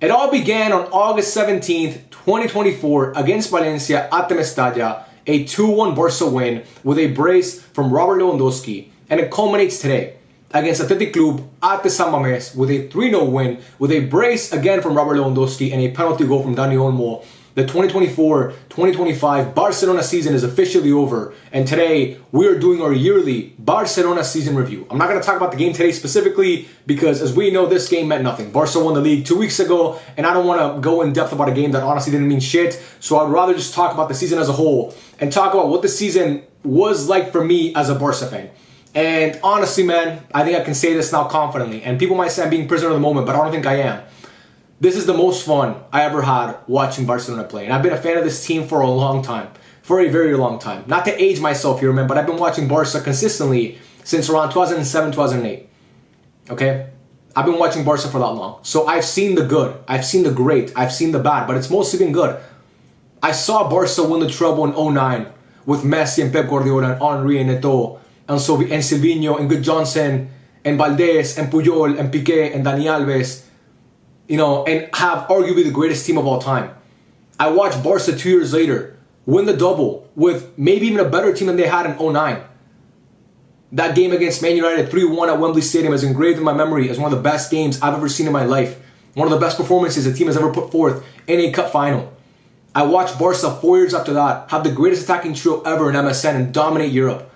It all began on August 17th, 2024 against Valencia at the Mestalla, a 2-1 Barca win with a brace from Robert Lewandowski, and it culminates today against Athletic Club at the San Mamés with a 3-0 win with a brace again from Robert Lewandowski and a penalty goal from Dani Olmo. The 2024-2025 Barcelona season is officially over, and today we are doing our yearly Barcelona season review. I'm not going to talk about the game today specifically because, as we know, this game meant nothing. Barca won the league 2 weeks ago, and I don't want to go in depth about a game that honestly didn't mean shit, so I'd rather just talk about the season as a whole and talk about what the season was like for me as a Barca fan. And honestly, man, I think I can say this now confidently, and people might say I'm being prisoner of the moment, but I don't think I am. This is the most fun I ever had watching Barcelona play. And I've been a fan of this team for a long time. For a very long time. Not to age myself here, man, but I've been watching Barca consistently since around 2007, 2008. Okay? I've been watching Barca for that long. So I've seen the good. I've seen the great. I've seen the bad. But it's mostly been good. I saw Barca win the treble in 2009 with Messi and Pep Guardiola and Henry and Eto'o and Silvinho and Good Johnson and Valdez and Puyol and Piqué and Dani Alves. You know, and have arguably the greatest team of all time. I watched Barca 2 years later win the double with maybe even a better team than they had in 2009. That game against Man United 3-1 at Wembley Stadium is engraved in my memory as one of the best games I've ever seen in my life. One of the best performances a team has ever put forth in a cup final. I watched Barca 4 years after that have the greatest attacking trio ever in MSN and dominate Europe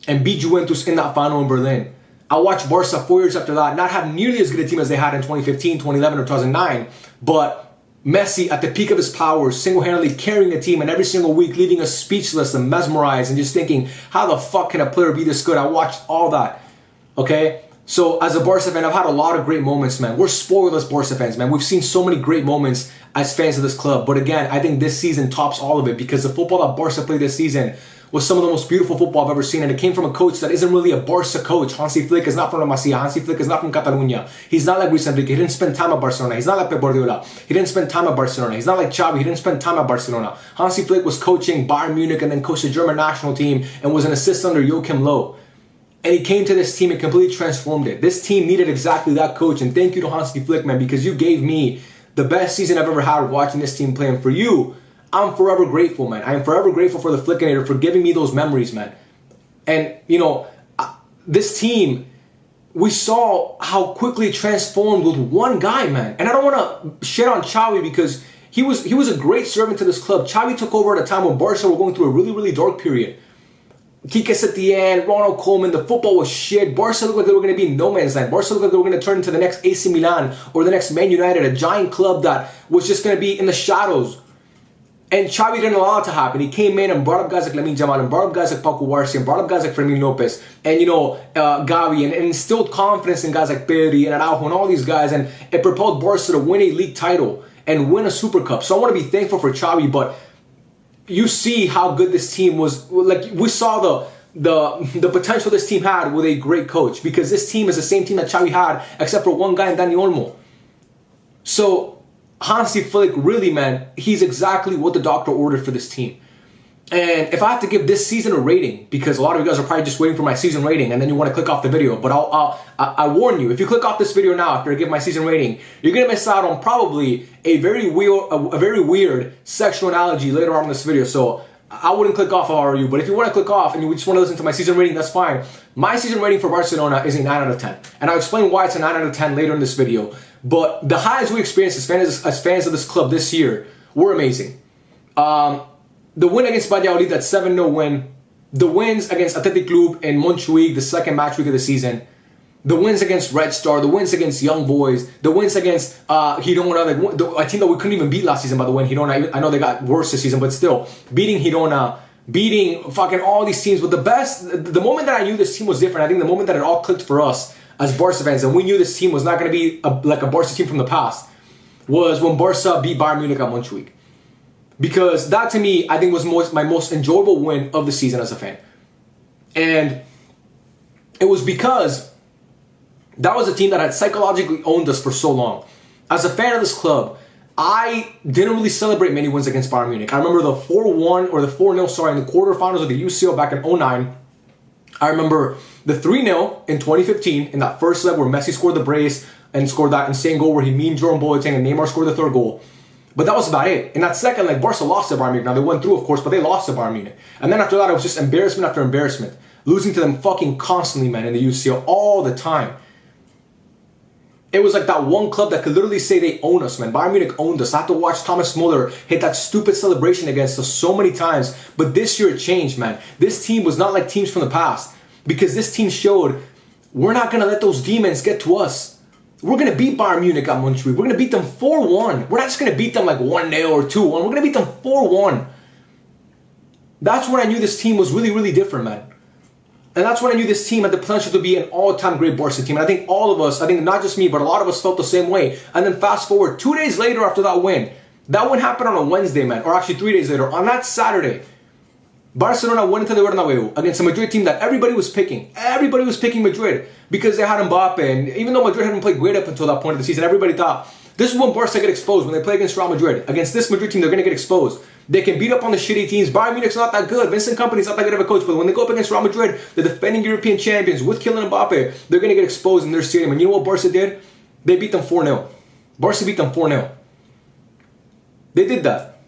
and beat Juventus in that final in Berlin. I watched Barca 4 years after that not have nearly as good a team as they had in 2015, 2011, or 2009, but Messi at the peak of his powers, single-handedly carrying the team and every single week leaving us speechless and mesmerized and just thinking, how the fuck can a player be this good? I watched all that, okay? So as a Barca fan, I've had a lot of great moments, man. We're spoiled as Barca fans, man. We've seen so many great moments as fans of this club, but again, I think this season tops all of it because the football that Barca played this season was some of the most beautiful football I've ever seen, and it came from a coach that isn't really a Barca coach. Hansi Flick is not from La Masia. Hansi Flick is not from Catalunya. He's not like Luis Enrique. He didn't spend time at Barcelona. He's not like Pep Guardiola. He didn't spend time at Barcelona. He's not like Xavi. He didn't spend time at Barcelona. Hansi Flick was coaching Bayern Munich and then coached the German national team and was an assistant under Joachim Löw. And he came to this team and completely transformed it. This team needed exactly that coach, and thank you to Hansi Flick, man, because you gave me the best season I've ever had watching this team play, and for you, I'm forever grateful, man. I am forever grateful for the Flickinator for giving me those memories, man. And, you know, this team, we saw how quickly it transformed with one guy, man. And I don't want to shit on Xavi because he was a great servant to this club. Xavi took over at a time when Barca were going through a really, really dark period. Quique Setién, Ronald Koeman, the football was shit. Barca looked like they were going to be in no man's land. Barca looked like they were going to turn into the next AC Milan or the next Man United, a giant club that was just going to be in the shadows. And Xavi didn't allow it to happen. He came in and brought up guys like Lamine Yamal and brought up guys like Paco Warsi and brought up guys like Fermin Lopez and, you know, Gavi and instilled confidence in guys like Pedri and Araujo and all these guys, and it propelled Barca to win a league title and win a Super Cup. So I want to be thankful for Xavi, but you see how good this team was. Like, we saw the potential this team had with a great coach, because this team is the same team that Xavi had except for one guy in Dani Olmo. So Hansi Flick, really, man, he's exactly what the doctor ordered for this team. And if I have to give this season a rating, because a lot of you guys are probably just waiting for my season rating and then you want to click off the video, but I warn you, if you click off this video now after I give my season rating, you're going to miss out on probably a very weird sexual analogy later on in this video. So I wouldn't click off if I were you, but if you want to click off and you just want to listen to my season rating, that's fine. My season rating for Barcelona is a 9 out of 10. And I'll explain why it's a 9 out of 10 later in this video. But the highs we experienced as fans of this club this year were amazing. The win against Valladolid, that 7-0 win. The wins against Athletic Club and Montjuic, the second match week of the season. The wins against Red Star, the wins against Young Boys, the wins against Girona, a team that we couldn't even beat last season, by the way. Girona, I know they got worse this season, but still, beating Girona, beating fucking all these teams. But the moment that I knew this team was different, I think the moment that it all clicked for us as Barca fans, and we knew this team was not going to be like a Barca team from the past, was when Barca beat Bayern Munich at Montjuic. Because that, to me, I think was my most enjoyable win of the season as a fan. And it was because that was a team that had psychologically owned us for so long. As a fan of this club, I didn't really celebrate many wins against Bayern Munich. I remember the 4-1 or the 4-0, sorry, in the quarterfinals of the UCL back in 2009. I remember the 3-0 in 2015 in that first leg where Messi scored the brace and scored that insane goal where he memed Jerome Boateng and Neymar scored the third goal. But that was about it. In that second leg, Barca lost to Bayern Munich. Now, they went through, of course, but they lost to Bayern Munich. And then after that, it was just embarrassment after embarrassment. Losing to them fucking constantly, man, in the UCL all the time. It was like that one club that could literally say they own us, man. Bayern Munich owned us. I had to watch Thomas Muller hit that stupid celebration against us so many times. But this year it changed, man. This team was not like teams from the past. Because this team showed we're not going to let those demons get to us. We're going to beat Bayern Munich at Montjuic. We're going to beat them 4-1. We're not just going to beat them like 1-0 or 2-1. We're going to beat them 4-1. That's when I knew this team was really, really different, man. And that's when I knew this team had the potential to be an all-time great Barca team. And I think all of us, I think not just me, but a lot of us felt the same way. And then fast forward 2 days later after that win happened on a Wednesday, man. Or actually 3 days later. On that Saturday, Barcelona went into the Bernabeu against a Madrid team that everybody was picking. Everybody was picking Madrid because they had Mbappe. And even though Madrid hadn't played great up until that point of the season, everybody thought, this is when Barca get exposed. When they play against Real Madrid. Against this Madrid team, they're going to get exposed. They can beat up on the shitty teams. Bayern Munich's not that good. Vincent Kompany's not that good of a coach. But when they go up against Real Madrid, the defending European champions, with Kylian Mbappe, they're going to get exposed in their stadium. And you know what Barca did? They beat them 4-0. Barca beat them 4-0. They did that.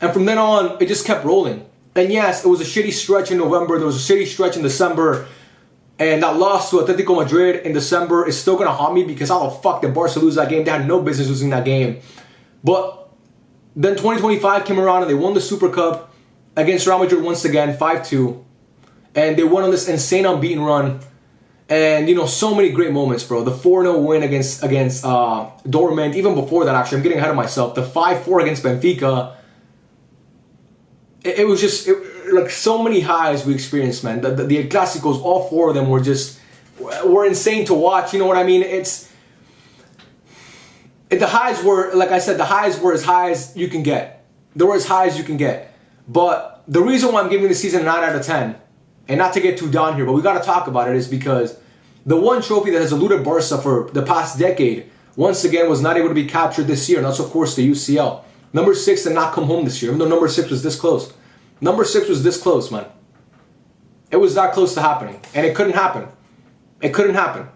And from then on, it just kept rolling. And yes, it was a shitty stretch in November. There was a shitty stretch in December. And that loss to Atletico Madrid in December is still going to haunt me because how the fuck did Barca lose that game? They had no business losing that game. But then 2025 came around and they won the Super Cup against Real Madrid once again, 5-2. And they went on this insane unbeaten run. And, you know, so many great moments, bro. The 4-0 win against Dortmund. Even before that, actually, I'm getting ahead of myself. The 5-4 against Benfica. It was just like so many highs we experienced, man. The Clásicos, all four of them were insane to watch. You know what I mean? The highs were, like I said, the highs were as high as you can get. They were as high as you can get. But the reason why I'm giving the season a 9 out of 10, and not to get too down here, but we got to talk about it, is because the one trophy that has eluded Barca for the past decade, once again, was not able to be captured this year. And that's, of course, the UCL. Number 6 did not come home this year, even though number 6 was this close. Number 6 was this close, man. It was that close to happening. And it couldn't happen. It couldn't happen.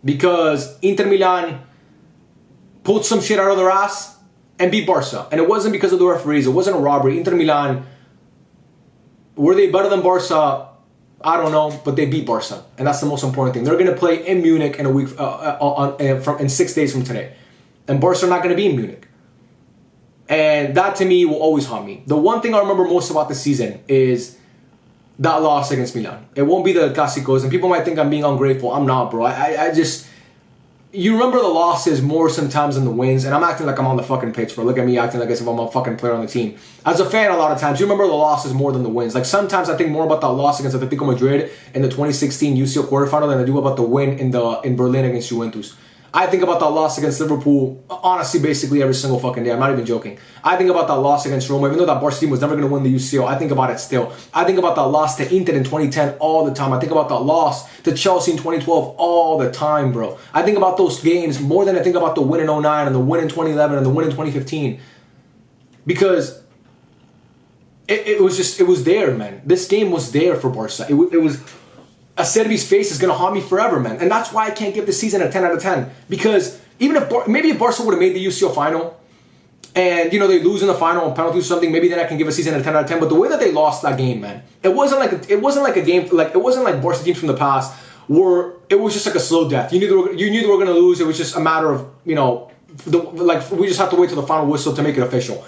Because Inter Milan pulled some shit out of their ass and beat Barca. And it wasn't because of the referees. It wasn't a robbery. Inter Milan, were they better than Barca? I don't know, but they beat Barca. And that's the most important thing. They're going to play in Munich in a week, in 6 days from today. And Barca are not going to be in Munich. And that, to me, will always haunt me. The one thing I remember most about the season is that loss against Milan. It won't be the Clásicos, and people might think I'm being ungrateful. I'm not, bro. I just... You remember the losses more sometimes than the wins, and I'm acting like I'm on the fucking pitch, bro. Look at me acting like as if I'm a fucking player on the team. As a fan, a lot of times, you remember the losses more than the wins. Like, sometimes I think more about that loss against Atletico Madrid in the 2016 UCL quarterfinal than I do about the win in Berlin against Juventus. I think about that loss against Liverpool, honestly, basically every single fucking day. I'm not even joking. I think about that loss against Roma, even though that Barca team was never going to win the UCL. I think about it still. I think about that loss to Inter in 2010 all the time. I think about that loss to Chelsea in 2012 all the time, bro. I think about those games more than I think about the win in 2009 and the win in 2011 and the win in 2015. Because it was there, man. This game was there for Barca. It was... Acerbi's face is going to haunt me forever, man. And that's why I can't give the season a 10 out of 10. Because even if, maybe if Barca would have made the UCL final, and, you know, they lose in the final on penalties or something, maybe then I can give a season a 10 out of 10. But the way that they lost that game, man, it wasn't like a game, like, it wasn't like Barca teams from the past where it was just like a slow death. You knew they were going to lose. It was just a matter of, you know, we just have to wait till the final whistle to make it official.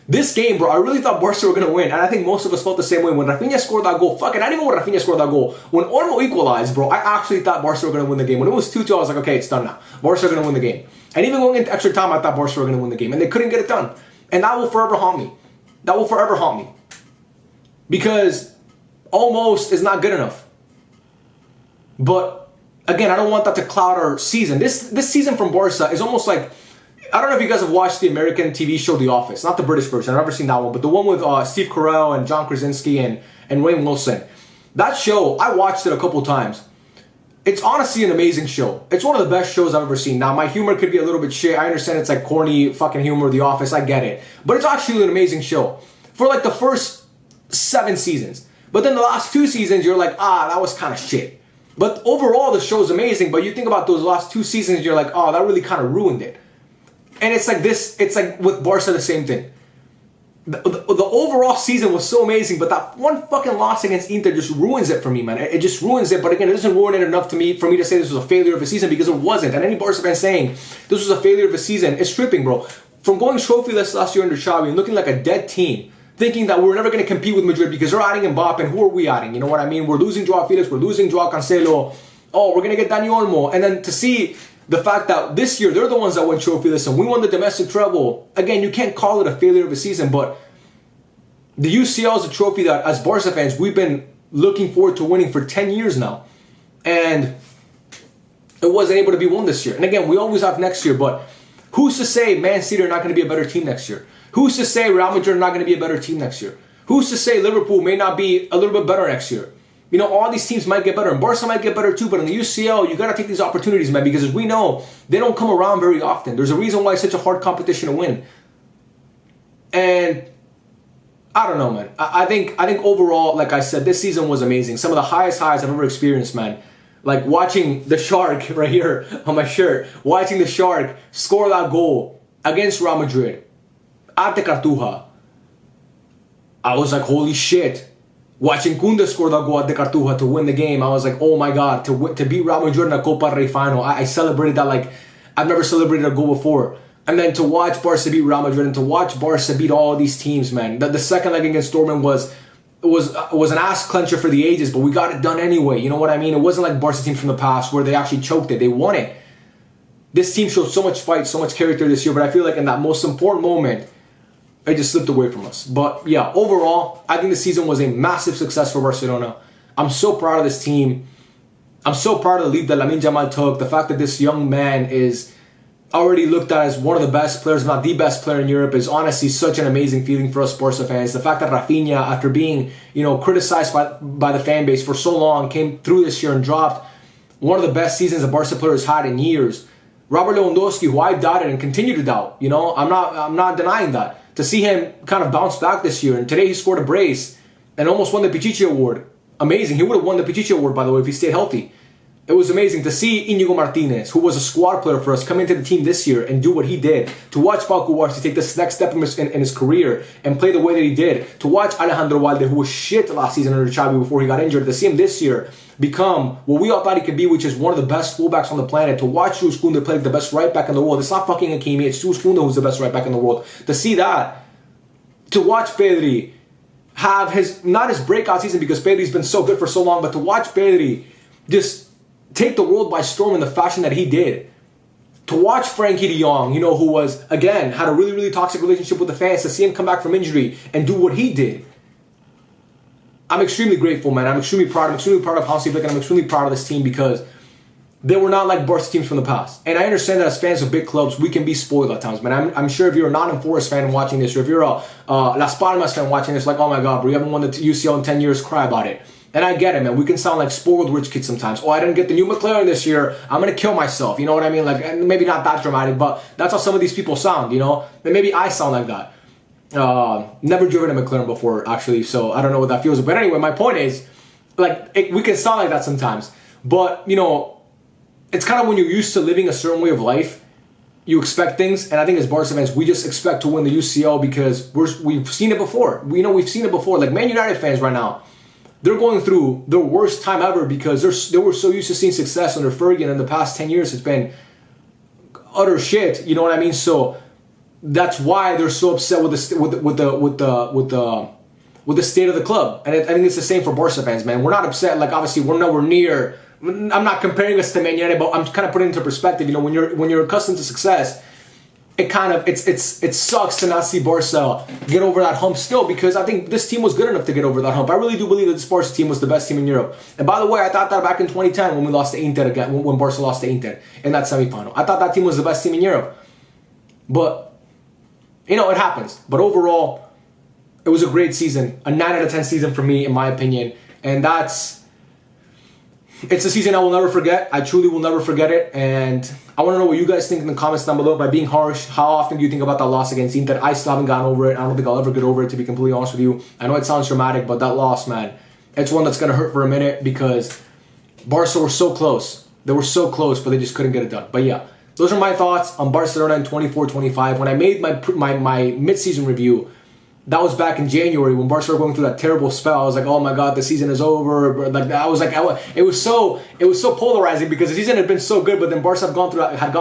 This game, bro, I really thought Barca were going to win. And I think most of us felt the same way when Rafinha scored that goal. Fuck it, I didn't even when Rafinha scored that goal. When Olmo equalized, bro, I actually thought Barca were going to win the game. When it was 2-2, I was like, okay, it's done now. Barca are going to win the game. And even going into extra time, I thought Barca were going to win the game. And they couldn't get it done. And that will forever haunt me. That will forever haunt me. Because almost is not good enough. But, again, I don't want that to cloud our season. This season from Barca is almost like... I don't know if you guys have watched the American TV show The Office. Not the British version. I've never seen that one. But the one with Steve Carell and John Krasinski and Rainn Wilson. That show, I watched it a couple times. It's honestly an amazing show. It's one of the best shows I've ever seen. Now, my humor could be a little bit shit. I understand it's like corny fucking humor, The Office. I get it. But it's actually an amazing show. For like the first 7 seasons. But then the last 2 seasons, you're like, that was kind of shit. But overall, the show's amazing. But you think about those last 2 seasons, you're like, that really kind of ruined it. And it's like this, it's like with Barca, the same thing. The overall season was so amazing, but that one fucking loss against Inter just ruins it for me, man. It just ruins it. But again, it doesn't ruin it enough for me to say this was a failure of a season, because it wasn't. And any Barca fan saying this was a failure of a season, it's tripping, bro. From going trophyless last year under Xavi and looking like a dead team, thinking that we're never going to compete with Madrid because they're adding Mbappe, and who are we adding? You know what I mean? We're losing Joao Felix, we're losing Joao Cancelo. We're going to get Dani Olmo. And then to see the fact that this year they're the ones that went trophyless and we won the domestic treble. Again, you can't call it a failure of a season, but the UCL is a trophy that, as Barca fans, we've been looking forward to winning for 10 years now. And it wasn't able to be won this year. And again, we always have next year, but who's to say Man City are not going to be a better team next year? Who's to say Real Madrid are not going to be a better team next year? Who's to say Liverpool may not be a little bit better next year? You know, all these teams might get better, and Barca might get better too, but in the UCL, you got to take these opportunities, man, because as we know, they don't come around very often. There's a reason why it's such a hard competition to win. And I don't know, man. I think overall, like I said, this season was amazing. Some of the highest highs I've ever experienced, man. Like watching the Shark right here on my shirt, watching the Shark score that goal against Real Madrid at the Cartuja. I was like, holy shit. Watching Koundé score that goal at the Cartuja to win the game, I was like, oh my God, to beat Real Madrid in a Copa Rey final. I celebrated that like I've never celebrated a goal before. And then to watch Barca beat Real Madrid and to watch Barca beat all these teams, man. The second leg against Dortmund was an ass clencher for the ages, but we got it done anyway. You know what I mean? It wasn't like Barca teams from the past where they actually choked it. They won it. This team showed so much fight, so much character this year, but I feel like in that most important moment, it just slipped away from us. But yeah, overall, I think the season was a massive success for Barcelona. I'm so proud of this team. I'm so proud of the lead that Lamine Yamal took. The fact that this young man is already looked at as one of the best players, if not the best player in Europe, is honestly such an amazing feeling for us Barca fans. The fact that Rafinha, after being, criticized by the fan base for so long, came through this year and dropped one of the best seasons a Barca player has had in years. Robert Lewandowski, who I doubted and continue to doubt, I'm not denying that. To see him kind of bounce back this year, and today he scored a brace and almost won the Pichichi Award. Amazing. He would have won the Pichichi Award, by the way, if he stayed healthy. It was amazing to see Íñigo Martínez, who was a squad player for us, come into the team this year and do what he did. To watch Pau Cubarsí take this next step in his career and play the way that he did. To watch Alejandro Valde, who was shit last season under Xavi before he got injured, to see him this year become what we all thought he could be, which is one of the best fullbacks on the planet. To watch Jules Koundé play like the best right back in the world. It's not fucking Hakimi, it's Jules Koundé who's the best right back in the world. To see that. To watch Pedri have not his breakout season, because Pedri's been so good for so long, but to watch Pedri just take the world by storm in the fashion that he did. To watch Frankie de Jong, who was, again, had a really, really toxic relationship with the fans, to see him come back from injury and do what he did. I'm extremely grateful, man. I'm extremely proud. I'm extremely proud of Hansi Flick, and I'm extremely proud of this team, because they were not like Barca teams from the past. And I understand that as fans of big clubs, we can be spoiled at times, man. I'm sure if you're a Nottingham Forest fan watching this, or if you're a Las Palmas fan watching this, like, oh my God, bro, you haven't won the UCL in 10 years, cry about it. And I get it, man. We can sound like spoiled rich kids sometimes. Oh, I didn't get the new McLaren this year, I'm going to kill myself. You know what I mean? Like, and maybe not that dramatic, but that's how some of these people sound, And maybe I sound like that. Never driven a McLaren before, actually, so I don't know what that feels like. But anyway, my point is, like, we can sound like that sometimes. But, it's kind of when you're used to living a certain way of life, you expect things. And I think as Barca fans, we just expect to win the UCL because we've seen it before. We've seen it before. Like Man United fans right now, they're going through their worst time ever because they were so used to seeing success under Fergie, and in the past 10 years, it's been utter shit. You know what I mean? So that's why they're so upset with the state of the club. And I think it's the same for Barca fans, man. We're not upset. Like, obviously, we're nowhere near. I'm not comparing us to Man United, but I'm kind of putting it into perspective. When you're accustomed to success, it sucks to not see Barca get over that hump still, because I think this team was good enough to get over that hump. I really do believe that this Barca team was the best team in Europe. And by the way, I thought that back in 2010 when we lost to Inter again, when Barca lost to Inter in that semifinal. I thought that team was the best team in Europe. But it happens. But overall, it was a great season, a 9 out of 10 season for me, in my opinion, and it's a season I will never forget. I truly will never forget it. And I want to know what you guys think in the comments down below. By being harsh, how often do you think about that loss against Inter? I still haven't gotten over it. I don't think I'll ever get over it, to be completely honest with you. I know it sounds dramatic, but that loss, man, it's one that's going to hurt for a minute because Barca were so close. They were so close, but they just couldn't get it done. But yeah, those are my thoughts on Barcelona in 24-25. When I made my mid-season review, that was back in January when Barca were going through that terrible spell. I was like, oh my god, the season is over. Like it was so polarizing because the season had been so good, but then Barca had gone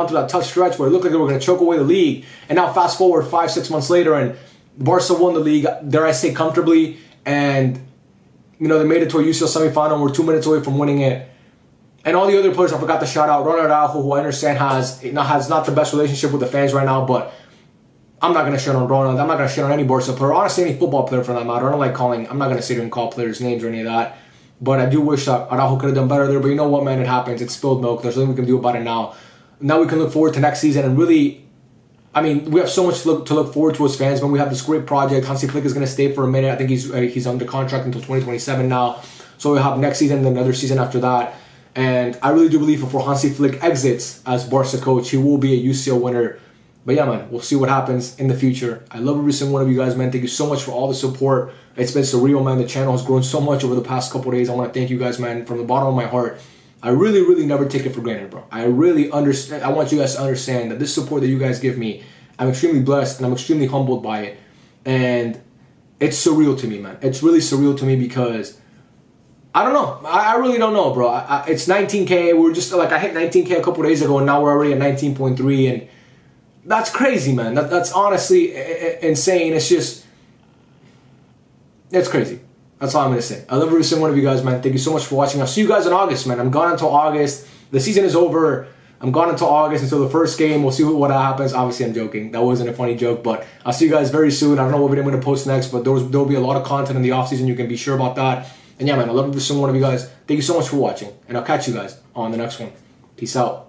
through that tough stretch where it looked like they were going to choke away the league. And now fast forward 5-6 months later, and Barca won the league, dare I say, comfortably, and they made it to a UCL semifinal and we're 2 minutes away from winning it. And all the other players, I forgot to shout out Ronald Araujo, who I understand has not the best relationship with the fans right now, but I'm not going to shit on Ronald. I'm not going to shit on any Barca player, honestly any football player for that matter. I don't like calling, I'm not going to sit here and call players names or any of that, but I do wish that Araujo could have done better there. But you know what, man, it happens. It's spilled milk. There's nothing we can do about it now. Now we can look forward to next season and really, we have so much to look forward to as fans, man. We have this great project. Hansi Flick is going to stay for a minute. I think he's under contract until 2027 now. So we'll have next season and another season after that. And I really do believe before Hansi Flick exits as Barca coach, he will be a UCL winner. But yeah, man, we'll see what happens in the future. I love every single one of you guys, man. Thank you so much for all the support. It's been surreal, man. The channel has grown so much over the past couple of days. I want to thank you guys, man, from the bottom of my heart. I really, really never take it for granted, bro. I really understand. I want you guys to understand that this support that you guys give me, I'm extremely blessed and I'm extremely humbled by it. And it's surreal to me, man. It's really surreal to me because I don't know. I really don't know, bro. It's 19K. We're just like, I hit 19K a couple days ago and now we're already at 19.3, and that's crazy, man. That's honestly insane. It's crazy. That's all I'm going to say. I love every single one of you guys, man. Thank you so much for watching. I'll see you guys in August, man. I'm gone until August. The season is over. I'm gone until August, until the first game. We'll see what happens. Obviously, I'm joking. That wasn't a funny joke, but I'll see you guys very soon. I don't know what video I'm going to post next, but there'll be a lot of content in the offseason. You can be sure about that. And yeah, man, I love every single one of you guys. Thank you so much for watching, and I'll catch you guys on the next one. Peace out.